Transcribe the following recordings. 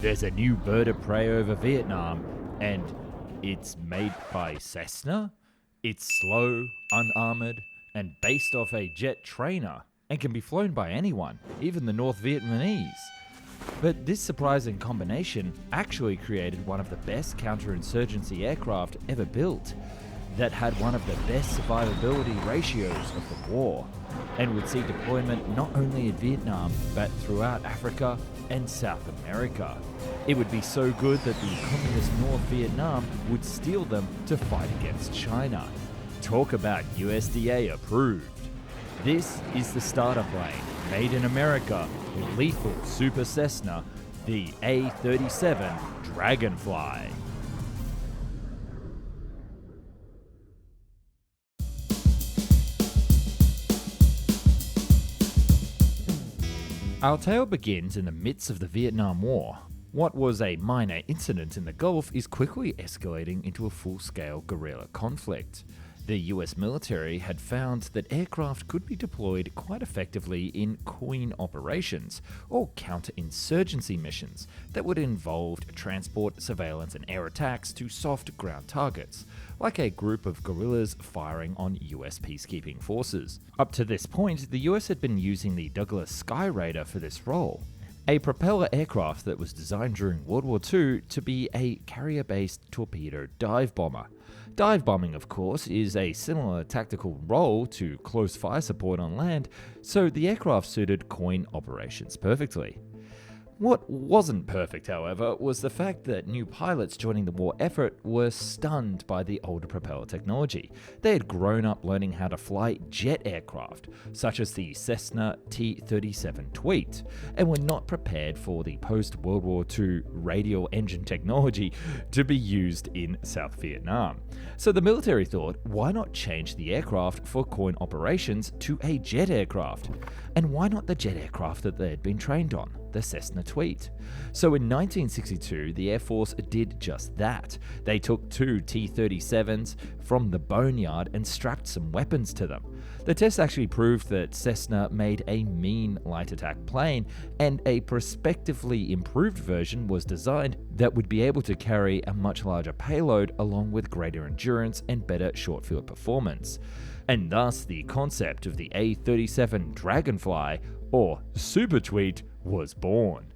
There's a new bird of prey over Vietnam, and it's made by Cessna. It's slow, unarmored, and based off a jet trainer, and can be flown by anyone, even the North Vietnamese. But this surprising combination actually created one of the best counterinsurgency aircraft ever built, that had one of the best survivability ratios of the war, and would see deployment not only in Vietnam, but throughout Africa and South America. It would be so good that the communist North Vietnam would steal them to fight against China. Talk about USDA approved. This is the starter plane, made in America, with lethal Super Cessna, the A-37 Dragonfly. Our tale begins in the midst of the Vietnam War. What was a minor incident in the Gulf is quickly escalating into a full-scale guerrilla conflict. The US military had found that aircraft could be deployed quite effectively in coin operations, or counterinsurgency missions, that would involve transport, surveillance, and air attacks to soft ground targets, like a group of guerrillas firing on US peacekeeping forces. Up to this point, the US had been using the Douglas Sky Raider for this role, a propeller aircraft that was designed during World War II to be a carrier-based torpedo dive bomber. Dive bombing, of course, is a similar tactical role to close fire support on land, so the aircraft suited coin operations perfectly. What wasn't perfect, however, was the fact that new pilots joining the war effort were stunned by the older propeller technology. They had grown up learning how to fly jet aircraft, such as the Cessna T-37 Tweet, and were not prepared for the post-World War II radial engine technology to be used in South Vietnam. So the military thought, why not change the aircraft for coin operations to a jet aircraft? And why not the jet aircraft that they had been trained on, the Cessna Tweet? So in 1962, the Air Force did just that. They took two T-37s from the boneyard and strapped some weapons to them. The test actually proved that Cessna made a mean light attack plane, and a prospectively improved version was designed that would be able to carry a much larger payload along with greater endurance and better short field performance. And thus the concept of the A-37 Dragonfly, or Super Tweet, was born.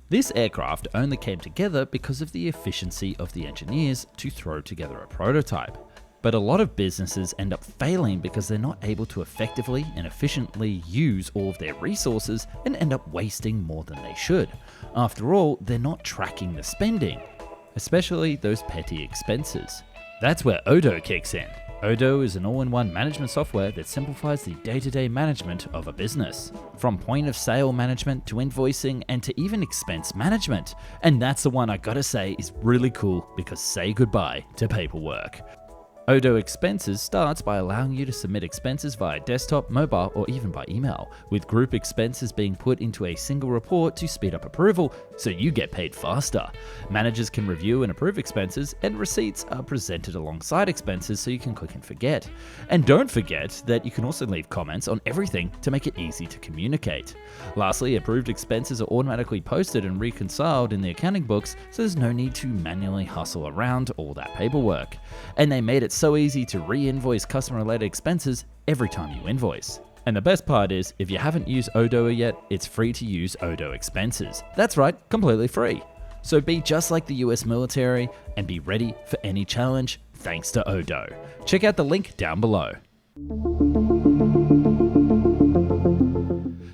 This aircraft only came together because of the efficiency of the engineers to throw together a prototype. But a lot of businesses end up failing because they're not able to effectively and efficiently use all of their resources and end up wasting more than they should. After all, they're not tracking the spending, especially those petty expenses. That's where Odoo kicks in. Odoo is an all-in-one management software that simplifies the day-to-day management of a business. From point-of-sale management to invoicing and to even expense management. And that's the one I gotta say is really cool because say goodbye to paperwork. Odoo Expenses starts by allowing you to submit expenses via desktop, mobile, or even by email, with group expenses being put into a single report to speed up approval so you get paid faster. Managers can review and approve expenses, and receipts are presented alongside expenses so you can click and forget. And don't forget that you can also leave comments on everything to make it easy to communicate. Lastly, approved expenses are automatically posted and reconciled in the accounting books, so there's no need to manually hustle around all that paperwork. And they made it so easy to re-invoice customer-related expenses every time you invoice. And the best part is, if you haven't used Odoo yet, it's free to use Odoo Expenses. That's right, completely free. So be just like the US military and be ready for any challenge thanks to Odoo. Check out the link down below.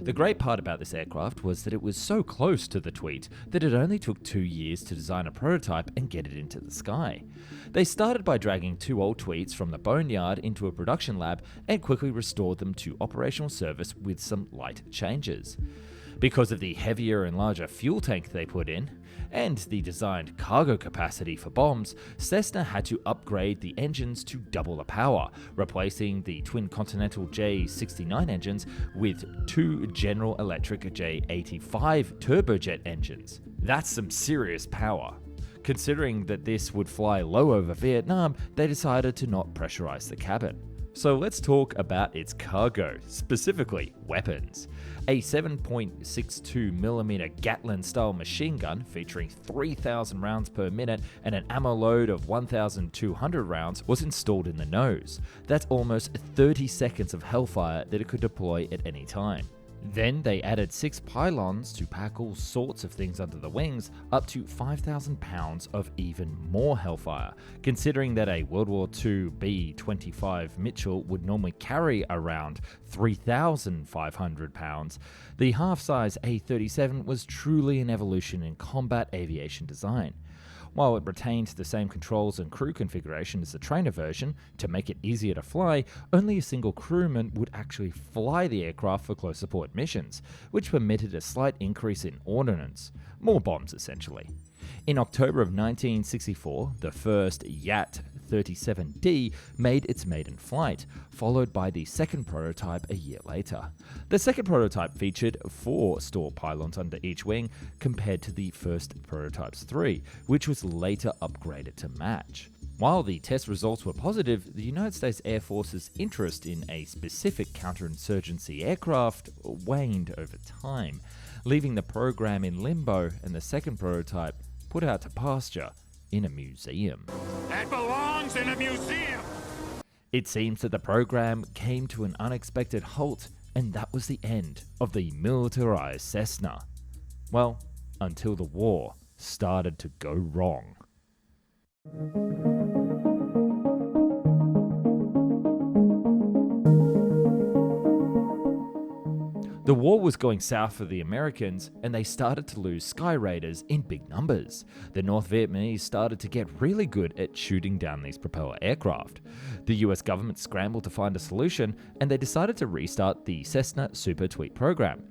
The great part about this aircraft was that it was so close to the Tweet that it only took 2 years to design a prototype and get it into the sky. They started by dragging two old Tweets from the boneyard into a production lab and quickly restored them to operational service with some light changes. Because of the heavier and larger fuel tank they put in, and the designed cargo capacity for bombs, Cessna had to upgrade the engines to double the power, replacing the twin Continental J69 engines with two General Electric J85 turbojet engines. That's some serious power. Considering that this would fly low over Vietnam, they decided to not pressurize the cabin. So let's talk about its cargo, specifically weapons. A 7.62mm Gatling-style machine gun featuring 3,000 rounds per minute and an ammo load of 1,200 rounds was installed in the nose. That's almost 30 seconds of hellfire that it could deploy at any time. Then they added 6 pylons to pack all sorts of things under the wings, up to 5,000 pounds of even more hellfire. Considering that a World War II B-25 Mitchell would normally carry around 3,500 pounds, the half-size A-37 was truly an evolution in combat aviation design. While it retained the same controls and crew configuration as the trainer version, to make it easier to fly, only a single crewman would actually fly the aircraft for close support missions, which permitted a slight increase in ordnance. More bombs, essentially. In October of 1964, the first A-37D made its maiden flight, followed by the second prototype a year later. The second prototype featured 4 store pylons under each wing, compared to the first prototype's 3, which was later upgraded to match. While the test results were positive, the United States Air Force's interest in a specific counterinsurgency aircraft waned over time, leaving the program in limbo and the second prototype put out to pasture in a museum. That belongs in a museum! It seems that the program came to an unexpected halt, and that was the end of the militarized Cessna. Well, until the war started to go wrong. The war was going south for the Americans, and they started to lose Sky Raiders in big numbers. The North Vietnamese started to get really good at shooting down these propeller aircraft. The US government scrambled to find a solution, and they decided to restart the Cessna Super Tweet program.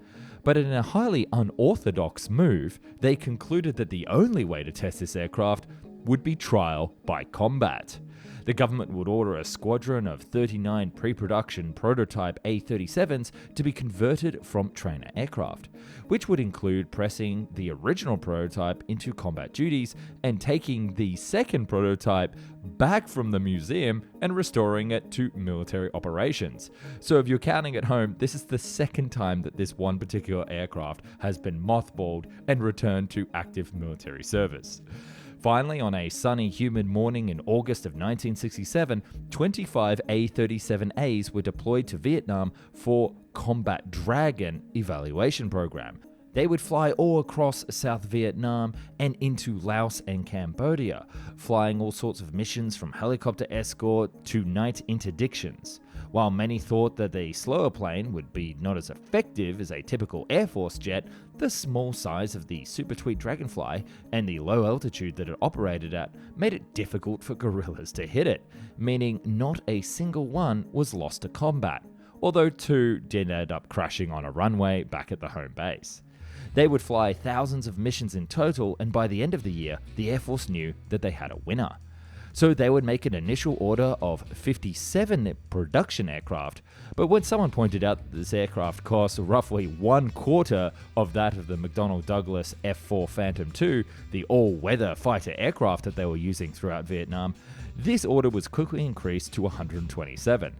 But in a highly unorthodox move, they concluded that the only way to test this aircraft would be trial by combat. The government would order a squadron of 39 pre-production prototype A-37s to be converted from trainer aircraft, which would include pressing the original prototype into combat duties and taking the second prototype back from the museum and restoring it to military operations. So if you're counting at home, this is the second time that this one particular aircraft has been mothballed and returned to active military service. Finally, on a sunny, humid morning in August of 1967, 25 A-37As were deployed to Vietnam for Combat Dragon evaluation program. They would fly all across South Vietnam and into Laos and Cambodia, flying all sorts of missions from helicopter escort to night interdictions. While many thought that the slower plane would be not as effective as a typical Air Force jet, the small size of the Super Tweet Dragonfly and the low altitude that it operated at made it difficult for guerrillas to hit it, meaning not a single one was lost to combat, although 2 did end up crashing on a runway back at the home base. They would fly thousands of missions in total, and by the end of the year, the Air Force knew that they had a winner. So they would make an initial order of 57 production aircraft, but when someone pointed out that this aircraft cost roughly 1/4 of that of the McDonnell Douglas F-4 Phantom II, the all-weather fighter aircraft that they were using throughout Vietnam, this order was quickly increased to 127.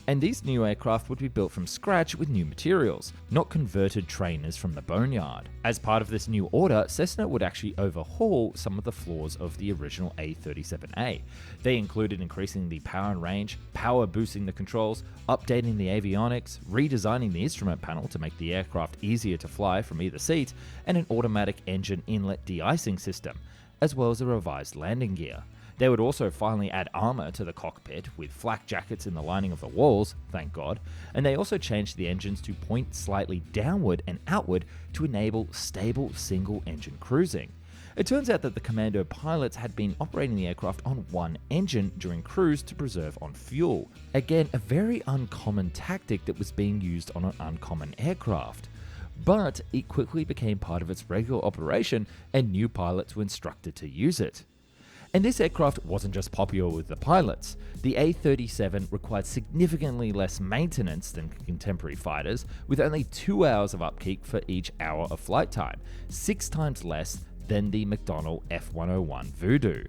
And these new aircraft would be built from scratch with new materials, not converted trainers from the boneyard. As part of this new order, Cessna would actually overhaul some of the flaws of the original A-37A. They included increasing the power and range, power boosting the controls, updating the avionics, redesigning the instrument panel to make the aircraft easier to fly from either seat, and an automatic engine inlet de-icing system, as well as a revised landing gear. They would also finally add armor to the cockpit with flak jackets in the lining of the walls, thank God, and they also changed the engines to point slightly downward and outward to enable stable single-engine cruising. It turns out that the commando pilots had been operating the aircraft on one engine during cruise to preserve on fuel. Again, a very uncommon tactic that was being used on an uncommon aircraft. But it quickly became part of its regular operation, and new pilots were instructed to use it. And this aircraft wasn't just popular with the pilots. The A-37 required significantly less maintenance than contemporary fighters, with only 2 hours of upkeep for each hour of flight time, 6 times less than the McDonnell F-101 Voodoo.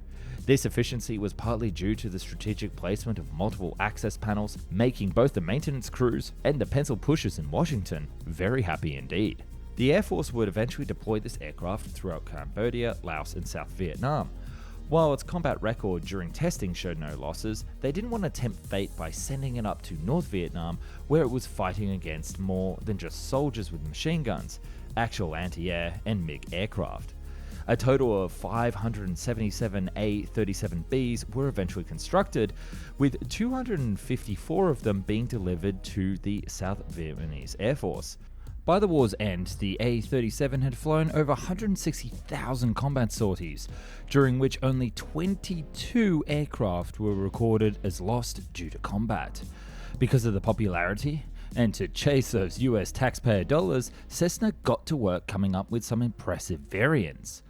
This efficiency was partly due to the strategic placement of multiple access panels, making both the maintenance crews and the pencil pushers in Washington very happy indeed. The Air Force would eventually deploy this aircraft throughout Cambodia, Laos, and South Vietnam. While its combat record during testing showed no losses, they didn't want to tempt fate by sending it up to North Vietnam, where it was fighting against more than just soldiers with machine guns, actual anti-air and MiG aircraft. A total of 577 A-37Bs were eventually constructed, with 254 of them being delivered to the South Vietnamese Air Force. By the war's end, the A-37 had flown over 160,000 combat sorties, during which only 22 aircraft were recorded as lost due to combat. Because of the popularity, and to chase those US taxpayer dollars, Cessna got to work coming up with some impressive variants.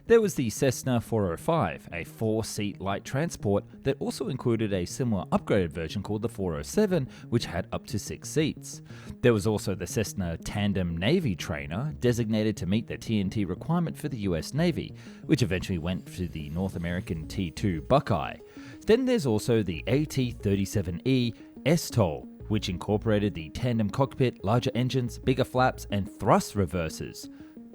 There was the Cessna 405, a 4-seat light transport that also included a similar upgraded version called the 407, which had up to 6 seats. There was also the Cessna Tandem Navy Trainer, designated to meet the TNT requirement for the US Navy, which eventually went to the North American T-2 Buckeye. Then there's also the AT-37E STOL, which incorporated the tandem cockpit, larger engines, bigger flaps, and thrust reversers.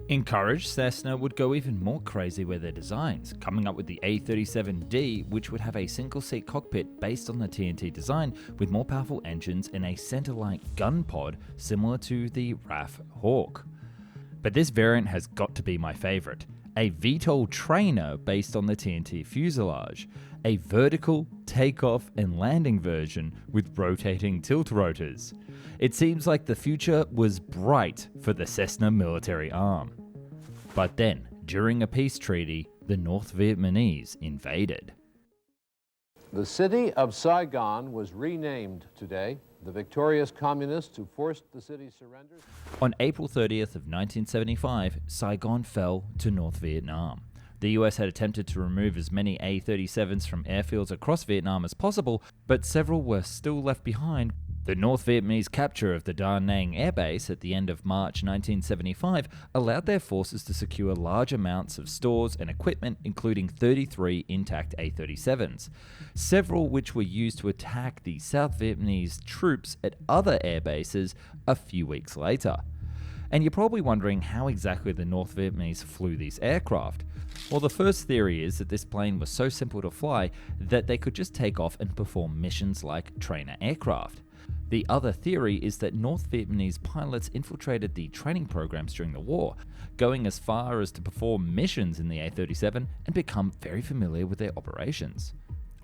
Encouraged, Cessna would go even more crazy with their designs, coming up with the A-37D, which would have a single-seat cockpit based on the TNT design with more powerful engines and a center-like gun pod similar to the RAF Hawk. But this variant has got to be my favorite, a VTOL trainer based on the TNT fuselage, a vertical takeoff and landing version with rotating tilt rotors. It seems like the future was bright for the Cessna military arm. But then, during a peace treaty, the North Vietnamese invaded. The city of Saigon was renamed today. The victorious communists who forced the city's surrender. On April 30th of 1975, Saigon fell to North Vietnam. The US had attempted to remove as many A-37s from airfields across Vietnam as possible, but several were still left behind. The North Vietnamese capture of the Da Nang Air Base at the end of March 1975 allowed their forces to secure large amounts of stores and equipment, including 33 intact A-37s, several which were used to attack the South Vietnamese troops at other air bases a few weeks later. And you're probably wondering how exactly the North Vietnamese flew these aircraft. Well, the first theory is that this plane was so simple to fly that they could just take off and perform missions like trainer aircraft. The other theory is that North Vietnamese pilots infiltrated the training programs during the war, going as far as to perform missions in the A-37 and become very familiar with their operations.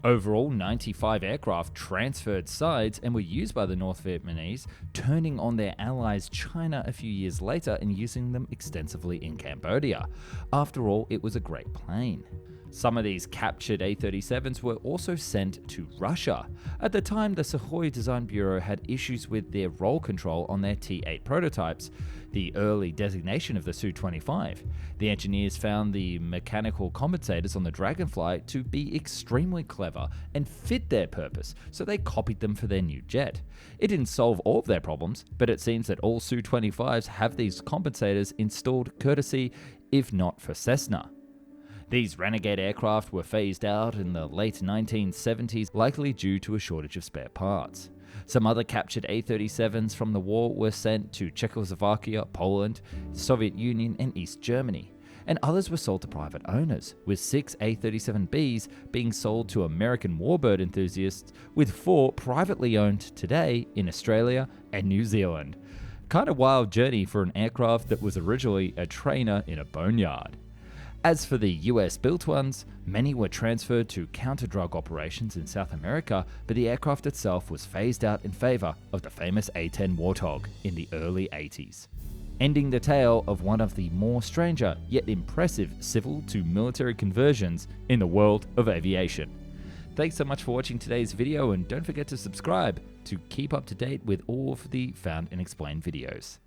Overall, 95 aircraft transferred sides and were used by the North Vietnamese, turning on their allies China a few years later and using them extensively in Cambodia. After all, it was a great plane. Some of these captured A-37s were also sent to Russia. At the time, the Sukhoi Design Bureau had issues with their roll control on their T-8 prototypes, the early designation of the Su-25. The engineers found the mechanical compensators on the Dragonfly to be extremely clever and fit their purpose, so they copied them for their new jet. It didn't solve all of their problems, but it seems that all Su-25s have these compensators installed courtesy, if not for Cessna. These renegade aircraft were phased out in the late 1970s, likely due to a shortage of spare parts. Some other captured A-37s from the war were sent to Czechoslovakia, Poland, the Soviet Union, and East Germany, and others were sold to private owners, with 6 A-37Bs being sold to American warbird enthusiasts, with 4 privately owned today in Australia and New Zealand. Kind of wild journey for an aircraft that was originally a trainer in a boneyard. As for the US-built ones, many were transferred to counter-drug operations in South America, but the aircraft itself was phased out in favor of the famous A-10 Warthog in the early 80s. Ending the tale of one of the more stranger yet impressive civil to military conversions in the world of aviation. Thanks so much for watching today's video, and don't forget to subscribe to keep up to date with all of the Found and Explained videos.